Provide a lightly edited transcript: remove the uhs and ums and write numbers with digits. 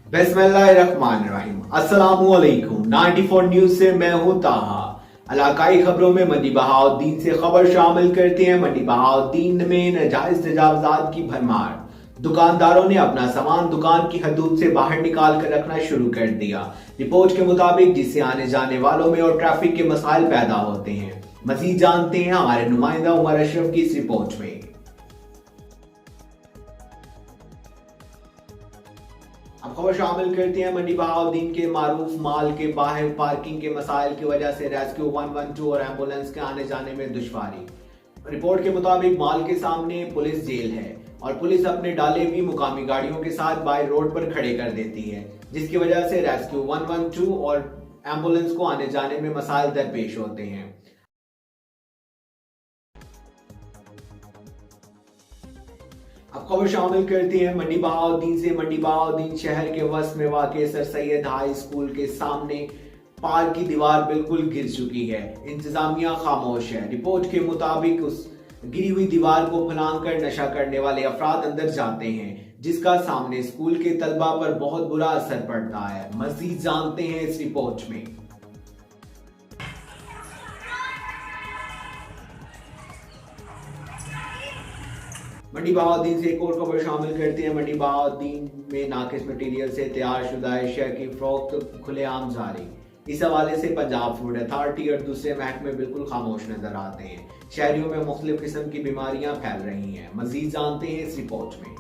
बिस्मिल्लाहिर्रहमानिर्रहीम। अस्सलामुअलैकुम। 94 न्यूज से मैं हूं ताहा। इलाकाई खबरों में मंडी बहाउद्दीन से खबर शामिल करते हैं। मंडी बहाउद्दीन में नाजायज तजावजात की भरमार। दुकानदारों ने अपना सामान दुकान की हदूद से बाहर निकाल कर रखना शुरू कर दिया। रिपोर्ट के मुताबिक जिससे आने जाने वालों में और ट्रैफिक के मसाइल पैदा होते हैं। मजीद जानते हैं हमारे नुमाइंदा उमर अशरफ की इस रिपोर्ट में। अब खबर शामिल करते हैं मंडी बहाउद्दीन के मारूफ माल के बाहर पार्किंग के मसाइल की वजह से रेस्क्यू 112 और एम्बुलेंस के आने जाने में दुश्वारी। रिपोर्ट के मुताबिक माल के सामने पुलिस जेल है और पुलिस अपने डाले भी मुकामी गाड़ियों के साथ बाय रोड पर खड़े कर देती है, जिसकी वजह से रेस्क्यू 112 और एम्बुलेंस को आने जाने में मसाइल दरपेश होते हैं। अब खबर शामिल करते हैं मंडी बहाउद्दीन से। मंडी बहाउद्दीन शहर के वस्त में वाक़ सर सैयद हाई स्कूल के सामने पार्क की दीवार बिल्कुल गिर चुकी है। इंतजामिया खामोश है। रिपोर्ट के मुताबिक उस गिरी हुई दीवार को फलांग कर नशा करने वाले अफराद अंदर जाते हैं, जिसका सामने स्कूल के तलबा पर बहुत बुरा असर पड़ता है। मजीद जानते हैं इस रिपोर्ट में। मंडी बहाउद्दीन से एक और खबर शामिल करते हैं। मंडी बहाउद्दीन में नाकिस मटीरियल से तैयार शुदा अशिया की फरोख्त खुलेआम जारी। इस हवाले से पंजाब फूड अथॉरिटी और दूसरे महकमे बिल्कुल खामोश नजर आते हैं। शहरियों में मुख्तलिफ किस्म की बीमारियां फैल रही हैं। मजीद जानते हैं इस रिपोर्ट में।